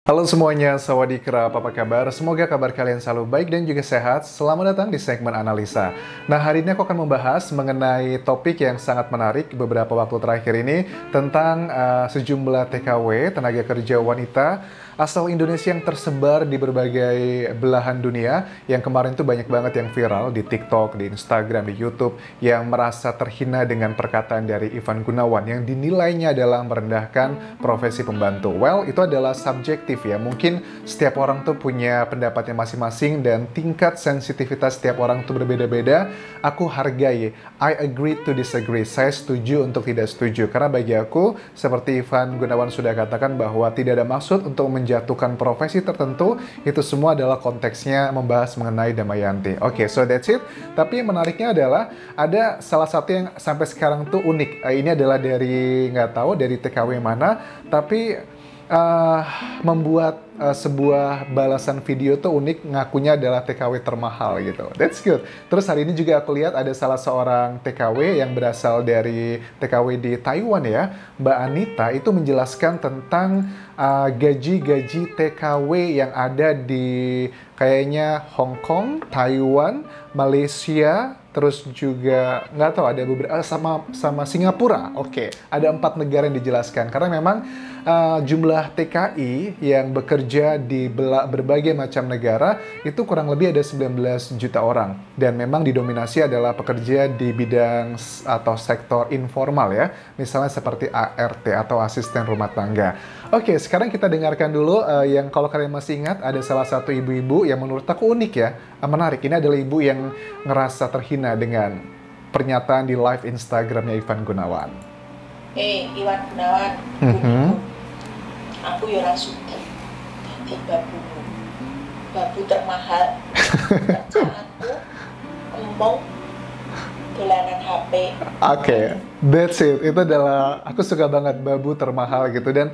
Halo semuanya, sawadee-krap, apa kabar? Semoga kabar kalian selalu baik dan juga sehat. Selamat datang di segmen analisa. Nah, hari ini aku akan membahas mengenai topik yang sangat menarik beberapa waktu terakhir ini tentang sejumlah TKW, tenaga kerja wanita asal Indonesia yang tersebar di berbagai belahan dunia, yang kemarin tuh banyak banget yang viral di TikTok, di Instagram, di YouTube, yang merasa terhina dengan perkataan dari Ivan Gunawan yang dinilainya adalah merendahkan profesi pembantu. Well, itu adalah subjektif ya. Mungkin setiap orang tuh punya pendapatnya masing-masing dan tingkat sensitivitas setiap orang tuh berbeda-beda. Aku hargai. I agree to disagree. Saya setuju untuk tidak setuju. Karena bagi aku, seperti Ivan Gunawan sudah katakan bahwa tidak ada maksud untuk menjatuhkan profesi tertentu. Itu semua adalah konteksnya membahas mengenai Damayanti. Oke, so that's it. Tapi yang menariknya adalah ada salah satu yang sampai sekarang tuh unik. Ini adalah dari, nggak tahu dari TKW mana, tapi membuat sebuah balasan video tuh unik, ngakunya adalah TKW termahal gitu. That's good. Terus hari ini juga aku lihat ada salah seorang TKW yang berasal dari TKW di Taiwan ya, Mbak Anita, itu menjelaskan tentang gaji-gaji TKW yang ada di kayaknya Hong Kong, Taiwan, Malaysia, terus juga nggak tahu ada beberapa sama Singapura. Oke, ada 4 negara yang dijelaskan karena memang jumlah TKI yang bekerja di berbagai macam negara itu kurang lebih ada 19 juta orang, dan memang didominasi adalah pekerja di bidang atau sektor informal ya, misalnya seperti ART atau asisten rumah tangga. Oke, sekarang kita dengarkan dulu yang kalau kalian masih ingat ada salah satu ibu-ibu yang menurut aku unik ya, menarik. Ini adalah ibu yang ngerasa terhina dengan pernyataan di live Instagramnya Ivan Gunawan. Iwan Gunawan, aku ya suka di babu termahal. Kerjaanku ngomong dolanan HP. Oke, that's it. Itu adalah, aku suka banget babu termahal gitu. Dan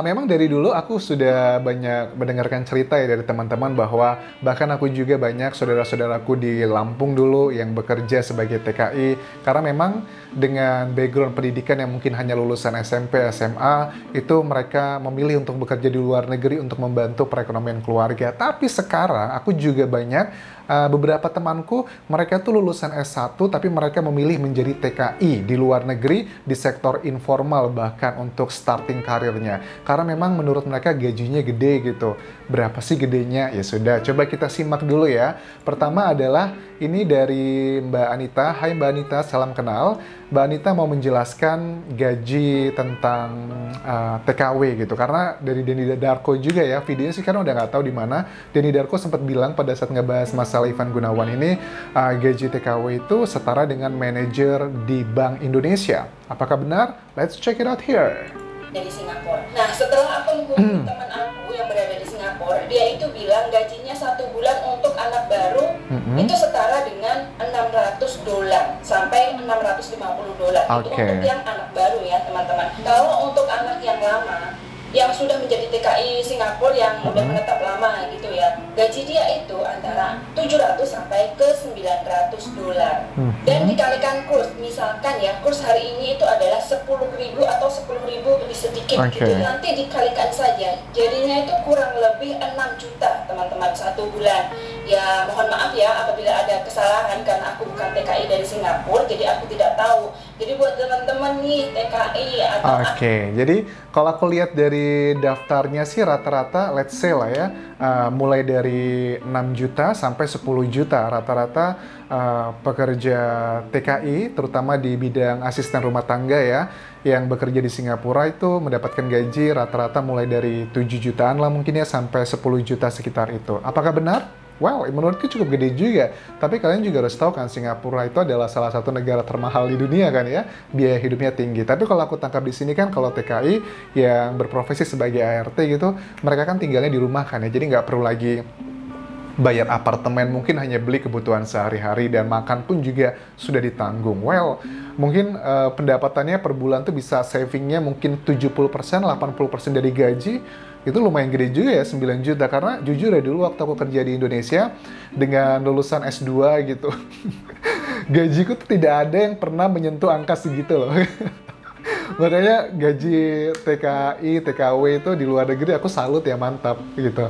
memang dari dulu aku sudah banyak mendengarkan cerita ya dari teman-teman bahwa bahkan aku juga banyak saudara-saudaraku di Lampung dulu yang bekerja sebagai TKI. Karena memang dengan background pendidikan yang mungkin hanya lulusan SMP, SMA, itu mereka memilih untuk bekerja di luar negeri untuk membantu perekonomian keluarga. Tapi sekarang aku juga banyak beberapa temanku, mereka tuh lulusan S1 tapi mereka memilih menjadi TKI di luar negeri di sektor informal bahkan untuk starting karirnya. Karena memang menurut mereka gajinya gede gitu. Berapa sih gedenya? Ya sudah, coba kita simak dulu ya. Pertama adalah ini dari Mbak Anita. Hai Mbak Anita, salam kenal. Mbak Anita mau menjelaskan gaji tentang TKW gitu. Karena dari Denny Darko juga ya, videonya sih karena udah nggak tahu di mana. Denny Darko sempat bilang pada saat ngebahas masalah Ivan Gunawan ini, gaji TKW itu setara dengan manajer di Bank Indonesia. Apakah benar? Let's check it out here. Dari Singapura. Nah, setelah aku hubungi teman aku yang berada di Singapura, dia itu bilang gajinya 1 bulan untuk anak baru itu setara dengan $600 sampai $650. Itu untuk yang anak baru ya teman-teman. Kalau untuk anak yang lama, yang sudah menjadi TKI Singapura yang udah menetap lama gitu ya, gaji dia itu antara 700 sampai ke $900. Dan dikalikan kurs, misalkan ya kurs hari ini itu adalah 10.000 atau 10.000 lebih sedikit gitu. Nanti dikalikan saja, jadinya itu kurang lebih 6 juta teman-teman 1 bulan. Ya mohon maaf ya apabila ada kesalahan karena aku bukan TKI dari Singapura, jadi aku tidak tahu. Jadi buat teman-teman nih TKI atau jadi kalau aku lihat dari daftarnya sih rata-rata let's say lah ya, mulai dari 6 juta sampai 10 juta rata-rata pekerja TKI terutama di bidang asisten rumah tangga ya yang bekerja di Singapura itu mendapatkan gaji rata-rata mulai dari 7 jutaan lah mungkin ya sampai 10 juta sekitar itu. Apakah benar? Wow, menurutku cukup gede juga. Tapi kalian juga harus tahu kan, Singapura itu adalah salah satu negara termahal di dunia kan ya. Biaya hidupnya tinggi. Tapi kalau aku tangkap di sini kan, kalau TKI yang berprofesi sebagai ART gitu, mereka kan tinggalnya di rumah kan ya. Jadi nggak perlu lagi bayar apartemen, mungkin hanya beli kebutuhan sehari-hari dan makan pun juga sudah ditanggung. Well, mungkin pendapatannya per bulan tuh bisa savingnya mungkin 70%, 80% dari gaji. Itu lumayan gede juga ya, 9 juta. Karena jujur ya dulu waktu aku kerja di Indonesia dengan lulusan S2 gitu, gajiku tuh tidak ada yang pernah menyentuh angka segitu loh. Makanya gaji TKI, TKW itu di luar negeri aku salut ya, mantap gitu.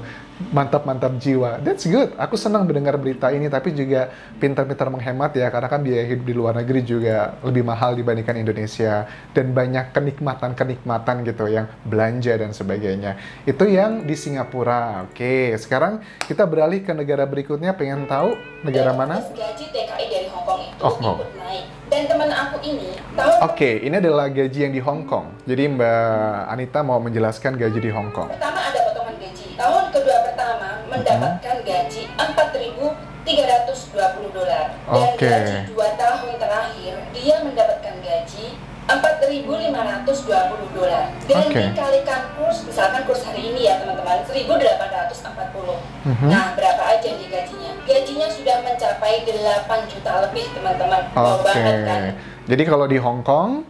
Mantap-mantap jiwa. That's good. Aku senang mendengar berita ini, tapi juga pintar-pintar menghemat ya, karena kan biaya hidup di luar negeri juga lebih mahal dibandingkan Indonesia. Dan banyak kenikmatan-kenikmatan gitu, yang belanja dan sebagainya. Itu yang di Singapura. Oke, sekarang kita beralih ke negara berikutnya. Pengen tahu negara mana? Gaji TKI dari Hong Kong itu Oh, ikut naik. Dan teman aku ini tahun Oke, ini adalah gaji yang di Hong Kong. Jadi Mbak Anita mau menjelaskan gaji di Hong Kong. pertama ada potongan gaji. Tahun kedua pertama mendapatkan gaji $4.320. Dan Oke. gaji 2 tahun terakhir dia mendapatkan gaji $4.520. Dan Oke. dikalikan kurs, misalkan kurs hari ini ya teman-teman, 1.840. Nah, berapa aja nih gajinya? Gajinya sudah mencapai 8 juta lebih teman-teman. Wow Oke. banget kan? Jadi kalau di Hong Kong,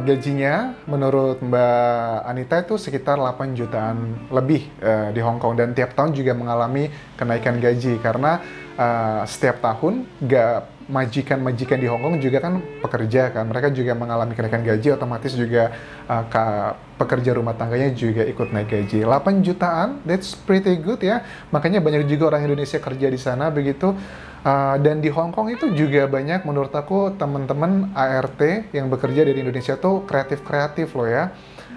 gajinya menurut Mbak Anita itu sekitar 8 jutaan lebih di Hong Kong, dan tiap tahun juga mengalami kenaikan gaji karena setiap tahun majikan-majikan di Hong Kong juga kan pekerja kan, mereka juga mengalami kenaikan gaji, otomatis juga pekerja rumah tangganya juga ikut naik gaji. 8 jutaan, that's pretty good ya. Makanya banyak juga orang Indonesia kerja di sana begitu. Dan di Hong Kong itu juga banyak menurut aku teman-teman ART yang bekerja dari Indonesia tuh kreatif-kreatif loh ya.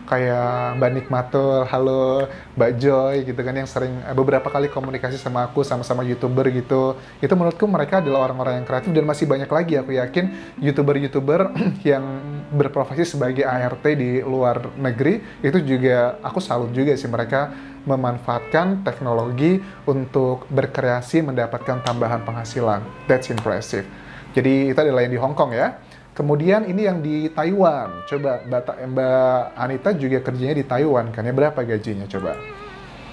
Kayak Mbak Nikmatul, halo Mbak Joy gitu kan, yang sering beberapa kali komunikasi sama aku, sama-sama YouTuber gitu. Itu menurutku mereka adalah orang-orang yang kreatif, dan masih banyak lagi aku yakin YouTuber-YouTuber yang berprofesi sebagai ART di luar negeri. Itu juga aku salut juga sih, mereka memanfaatkan teknologi untuk berkreasi, mendapatkan tambahan penghasilan. That's impressive. Jadi itu adalah yang di Hong Kong ya. Kemudian ini yang di Taiwan. Coba Mbak Anita juga kerjanya di Taiwan kan ya, berapa gajinya coba?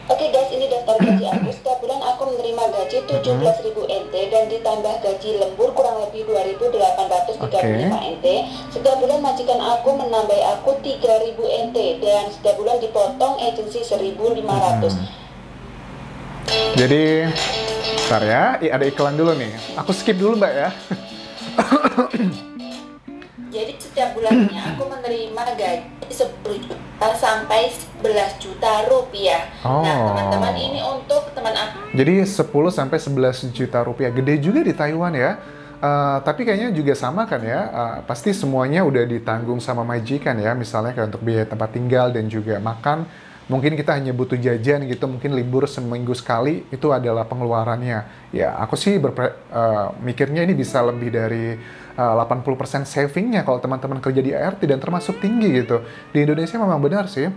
Oke guys, ini daftar gaji aku. Setiap bulan aku menerima gaji 17.000 NT dan ditambah gaji lembur kurang lebih 2.835 NT. Setiap bulan majikan aku menambah aku 3.000 NT dan setiap bulan dipotong agensi 1.500. Jadi, bentar ya, ada iklan dulu nih. Aku skip dulu Mbak ya. Jadi setiap bulannya aku menerima gaji 10 juta sampai 11 juta rupiah. Nah teman-teman, ini untuk teman aku. Jadi 10 sampai 11 juta rupiah. Gede juga di Taiwan ya. Tapi kayaknya juga sama kan ya. Pasti semuanya udah ditanggung sama majikan ya. Misalnya kayak untuk biaya tempat tinggal dan juga makan. Mungkin kita hanya butuh jajan gitu, mungkin libur seminggu sekali, itu adalah pengeluarannya. Ya, aku sih mikirnya ini bisa lebih dari 80% savingnya kalau teman-teman kerja di ART, dan termasuk tinggi gitu. Di Indonesia memang benar sih,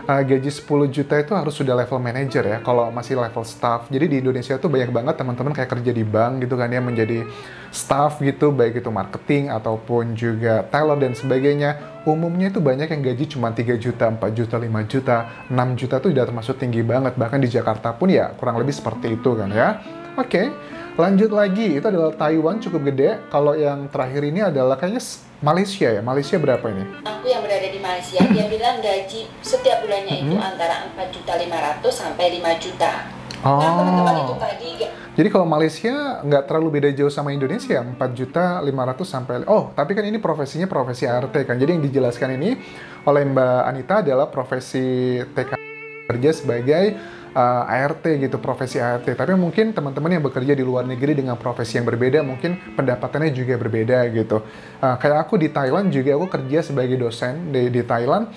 gaji 10 juta itu harus sudah level manager ya, kalau masih level staff. Jadi di Indonesia tuh banyak banget teman-teman kayak kerja di bank gitu kan ya, menjadi staff gitu, baik itu marketing ataupun juga talent dan sebagainya. Umumnya itu banyak yang gaji cuma 3 juta, 4 juta, 5 juta, 6 juta tuh udah termasuk tinggi banget. Bahkan di Jakarta pun ya kurang lebih seperti itu kan ya. Oke, lanjut lagi. Itu adalah Taiwan, cukup gede. Kalau yang terakhir ini adalah kayaknya Malaysia ya. Malaysia berapa ini? Aku yang berada di Malaysia, dia bilang gaji setiap bulannya itu antara 4.500.000 sampai 5 juta. Nah teman-teman, itu tadi. Jadi kalau Malaysia nggak terlalu beda jauh sama Indonesia, 4.500.000 sampai... Oh, tapi kan ini profesinya profesi ART kan. Jadi yang dijelaskan ini oleh Mbak Anita adalah profesi TK, kerja sebagai ART gitu, profesi ART. Tapi mungkin teman-teman yang bekerja di luar negeri dengan profesi yang berbeda, mungkin pendapatannya juga berbeda gitu. Kayak aku di Thailand juga, aku kerja sebagai dosen di Thailand.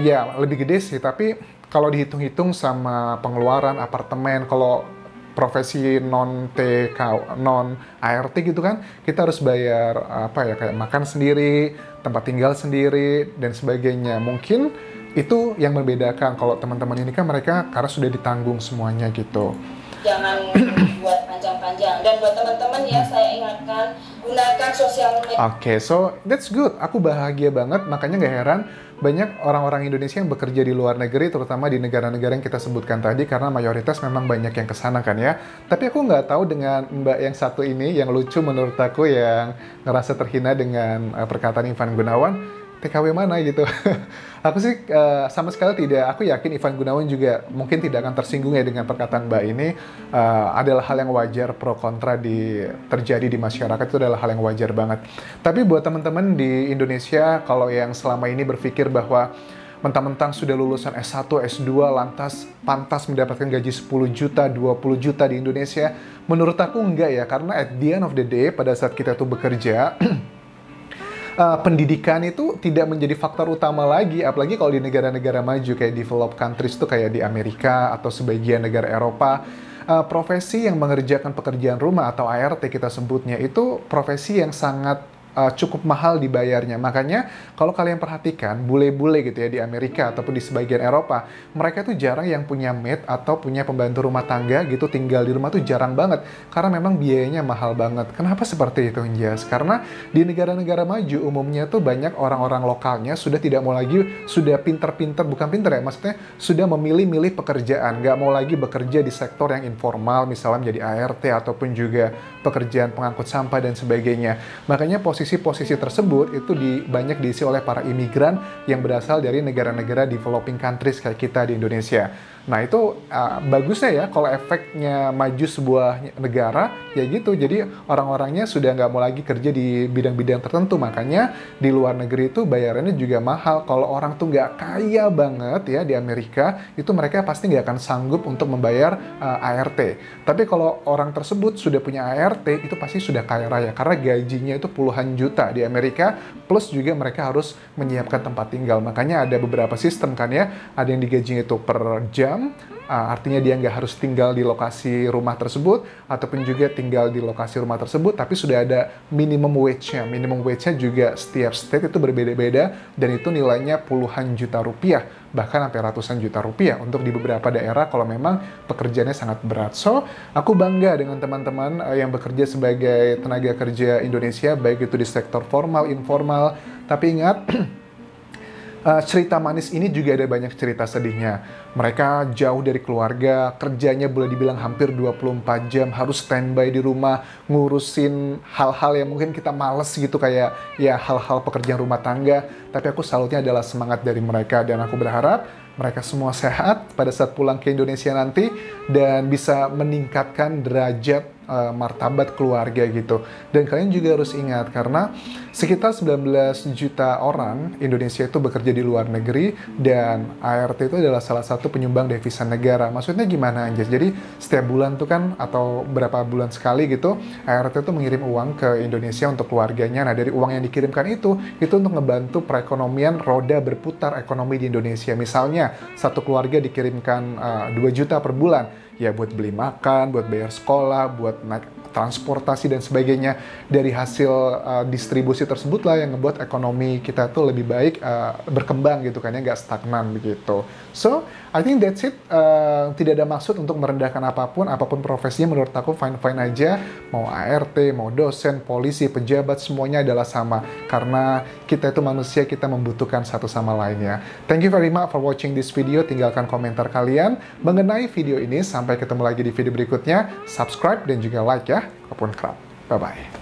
Ya, lebih gede sih, tapi kalau dihitung-hitung sama pengeluaran apartemen, kalau profesi non ART gitu kan, kita harus bayar kayak makan sendiri, tempat tinggal sendiri dan sebagainya. Mungkin itu yang membedakan. Kalau teman-teman ini kan mereka karena sudah ditanggung semuanya gitu. Jangan buat panjang-panjang. Dan buat teman-teman ya, saya ingatkan, gunakan sosial media. Oke, so that's good. Aku bahagia banget, makanya nggak heran banyak orang-orang Indonesia yang bekerja di luar negeri, terutama di negara-negara yang kita sebutkan tadi, karena mayoritas memang banyak yang kesana kan ya. Tapi aku nggak tahu dengan Mbak yang satu ini, yang lucu menurut aku, yang ngerasa terhina dengan perkataan Ivan Gunawan. TKW mana gitu. Aku sih sama sekali tidak, aku yakin Ivan Gunawan juga mungkin tidak akan tersinggung ya dengan perkataan Mbak ini. Adalah hal yang wajar, pro kontra terjadi di masyarakat itu adalah hal yang wajar banget. Tapi buat teman-teman di Indonesia, kalau yang selama ini berpikir bahwa mentang-mentang sudah lulusan S1, S2, lantas pantas mendapatkan gaji 10 juta, 20 juta di Indonesia, menurut aku enggak ya, karena at the end of the day, pada saat kita tuh bekerja, pendidikan itu tidak menjadi faktor utama lagi, apalagi kalau di negara-negara maju kayak developed countries tuh kayak di Amerika atau sebagian negara Eropa. Profesi yang mengerjakan pekerjaan rumah atau ART kita sebutnya itu profesi yang sangat cukup mahal dibayarnya. Makanya kalau kalian perhatikan bule-bule gitu ya di Amerika ataupun di sebagian Eropa, mereka tuh jarang yang punya maid atau punya pembantu rumah tangga gitu, tinggal di rumah tuh jarang banget karena memang biayanya mahal banget. Kenapa seperti itu, Jas? Karena di negara-negara maju umumnya tuh banyak orang-orang lokalnya sudah tidak mau lagi, sudah pinter-pinter, bukan pinter ya, maksudnya sudah memilih-milih pekerjaan, nggak mau lagi bekerja di sektor yang informal, misalnya menjadi ART ataupun juga pekerjaan pengangkut sampah dan sebagainya. Makanya posisi-posisi tersebut itu banyak diisi oleh para imigran yang berasal dari negara-negara developing countries kayak kita di Indonesia. Nah itu bagusnya ya kalau efeknya maju sebuah negara ya gitu. Jadi orang-orangnya sudah nggak mau lagi kerja di bidang-bidang tertentu. Makanya di luar negeri itu bayarannya juga mahal. Kalau orang tuh nggak kaya banget ya di Amerika, itu mereka pasti nggak akan sanggup untuk membayar ART. Tapi kalau orang tersebut sudah punya ART, itu pasti sudah kaya raya. Karena gajinya itu puluhan juta di Amerika, plus juga mereka harus menyiapkan tempat tinggal. Makanya ada beberapa sistem kan ya, ada yang digajinya itu per jam, artinya dia nggak harus tinggal di lokasi rumah tersebut, ataupun juga tinggal di lokasi rumah tersebut, tapi sudah ada minimum wage-nya. Minimum wage-nya juga setiap state itu berbeda-beda, dan itu nilainya puluhan juta rupiah, bahkan sampai ratusan juta rupiah untuk di beberapa daerah kalau memang pekerjaannya sangat berat. So, aku bangga dengan teman-teman yang bekerja sebagai tenaga kerja Indonesia, baik itu di sektor formal, informal, tapi ingat, cerita manis ini juga ada banyak cerita sedihnya. Mereka jauh dari keluarga, kerjanya boleh dibilang hampir 24 jam, harus standby di rumah, ngurusin hal-hal yang mungkin kita males gitu, kayak ya hal-hal pekerjaan rumah tangga. Tapi aku salutnya adalah semangat dari mereka, dan aku berharap mereka semua sehat pada saat pulang ke Indonesia nanti, dan bisa meningkatkan derajat martabat keluarga gitu. Dan kalian juga harus ingat, karena sekitar 19 juta orang Indonesia itu bekerja di luar negeri, dan ART itu adalah salah satu penyumbang devisa negara. Maksudnya gimana, Anjas? Jadi setiap bulan tuh kan, atau berapa bulan sekali gitu, ART itu mengirim uang ke Indonesia untuk keluarganya. Nah dari uang yang dikirimkan itu untuk ngebantu perekonomian, roda berputar ekonomi di Indonesia. Misalnya satu keluarga dikirimkan 2 juta per bulan, ya buat beli makan, buat bayar sekolah, buat naik transportasi dan sebagainya. Dari hasil distribusi tersebut lah yang ngebuat ekonomi kita tuh lebih baik, berkembang gitu kan ya, nggak stagnan begitu. So, I think that's it. Tidak ada maksud untuk merendahkan apapun profesinya menurut aku fine-fine aja. Mau ART, mau dosen, polisi, pejabat, semuanya adalah sama. Karena kita itu manusia, kita membutuhkan satu sama lainnya. Thank you very much for watching this video. Tinggalkan komentar kalian mengenai video ini. Sampai ketemu lagi di video berikutnya. Subscribe dan juga like ya. Apapun kerap. Bye-bye.